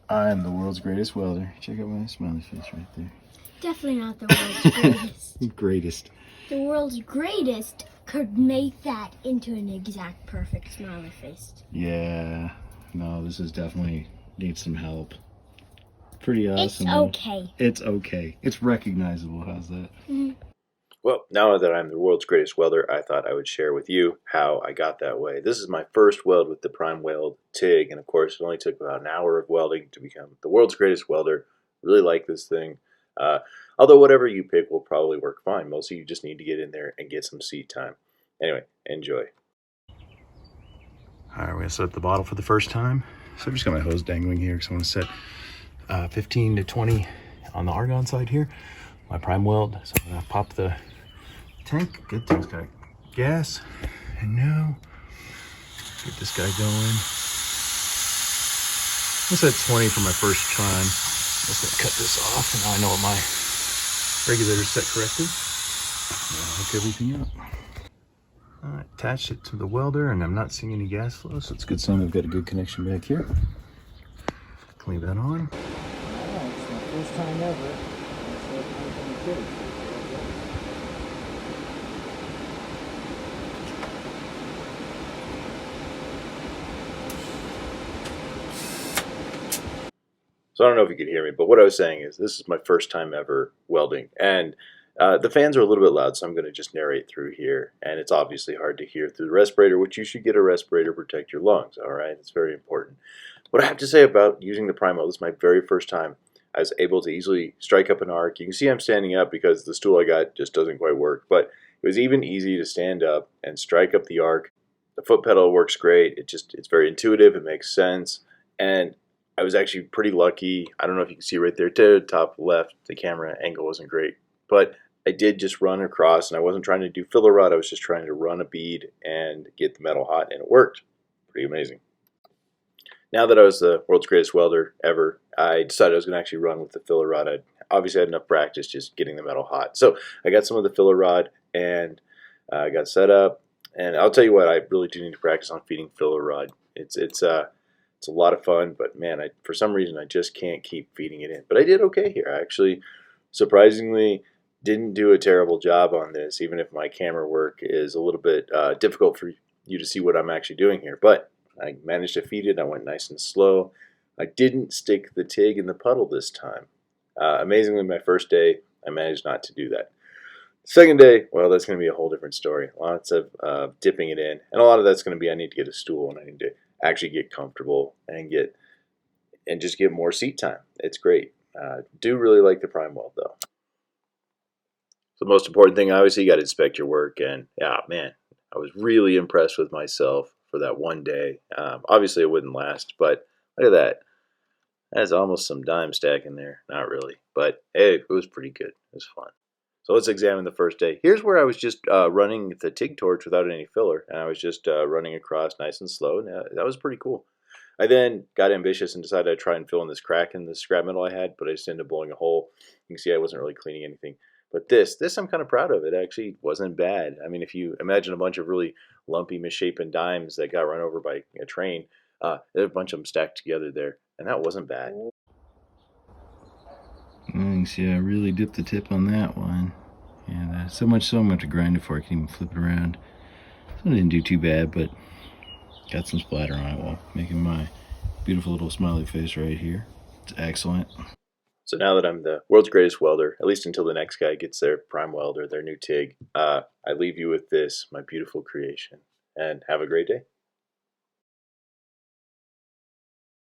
I am the world's greatest welder. Check out my smiley face right there. Definitely not the world's greatest. Greatest. The world's greatest could make that into an exact perfect smiley face. Yeah. No, this is definitely needs some help. Pretty awesome. It's okay. It's okay. It's recognizable. How's that? Mm-hmm. Well, now that I'm the world's greatest welder, I thought I would share with you how I got that way. This is my first weld with the PrimeWeld TIG, and of course it only took about an hour of welding to become the world's greatest welder. Really like this thing. Although whatever you pick will probably work fine. Mostly you just need to get in there and get some seat time. Anyway, enjoy. All right, we're gonna set up the bottle for the first time. So I've just got my hose dangling here because I want to set 15 to 20 on the argon side here. My PrimeWeld. So I'm gonna pop the tank. Good thing's got gas. And now get this guy going. I set 20 for my first try. I'm just gonna cut this off, and now I know what my regulator's set correctly. Now hook everything up. Attached it to the welder, and I'm not seeing any gas flow, so it's a good sign we've got a good connection back here. Clean that on. Oh, it's my first time ever. So I don't know if you could hear me, but what I was saying is this is my first time ever welding, and the fans are a little bit loud, so I'm going to just narrate through here, and it's obviously hard to hear through the respirator, which you should get a respirator to protect your lungs, all right? It's very important. What I have to say about using the PrimeWeld, this is my very first time I was able to easily strike up an arc. You can see I'm standing up because the stool I got just doesn't quite work, but it was even easy to stand up and strike up the arc. The foot pedal works great. It's very intuitive. It makes sense, and I was actually pretty lucky. I don't know if you can see right there to the top left, the camera angle wasn't great, but I did just run across, and I wasn't trying to do filler rod. I was just trying to run a bead and get the metal hot, and it worked. Pretty amazing. Now that I was the world's greatest welder ever, I decided I was going to actually run with the filler rod. I obviously had enough practice just getting the metal hot. So I got some of the filler rod, and I got set up. And I'll tell you what, I really do need to practice on feeding filler rod. It's a lot of fun, but man, for some reason I just can't keep feeding it in. But I did okay here. I actually, surprisingly, didn't do a terrible job on this, even if my camera work is a little bit difficult for you to see what I'm actually doing here. But I managed to feed it. I went nice and slow. I didn't stick the TIG in the puddle this time. Amazingly, my first day, I managed not to do that. Second day, well, that's going to be a whole different story. Lots of dipping it in, and a lot of that's going to be I need to get a stool, and I need to actually get comfortable and just get more seat time. It's great. Do really like the PrimeWeld though. So the most important thing, obviously, you got to inspect your work, and yeah, man, I was really impressed with myself for that one day. Obviously, it wouldn't last, but look at that. That's almost some dime stack in there. Not really, but hey, it was pretty good. It was fun. So let's examine the first day. Here's where I was just running the TIG torch without any filler, and I was just running across nice and slow, and that was pretty cool. I then got ambitious and decided I'd try and fill in this crack in the scrap metal I had, but I just ended up blowing a hole. You can see I wasn't really cleaning anything. But this I'm kind of proud of. It actually wasn't bad. I mean, if you imagine a bunch of really lumpy, misshapen dimes that got run over by a train, there's a bunch of them stacked together there, and that wasn't bad. Thanks, yeah, I really dipped the tip on that one. And so much so I'm going to have to grind it before I can even flip it around. So I didn't do too bad, but got some splatter on it while making my beautiful little smiley face right here. It's excellent. So now that I'm the world's greatest welder, at least until the next guy gets their PrimeWeld or their new TIG, I leave you with this, my beautiful creation, and have a great day.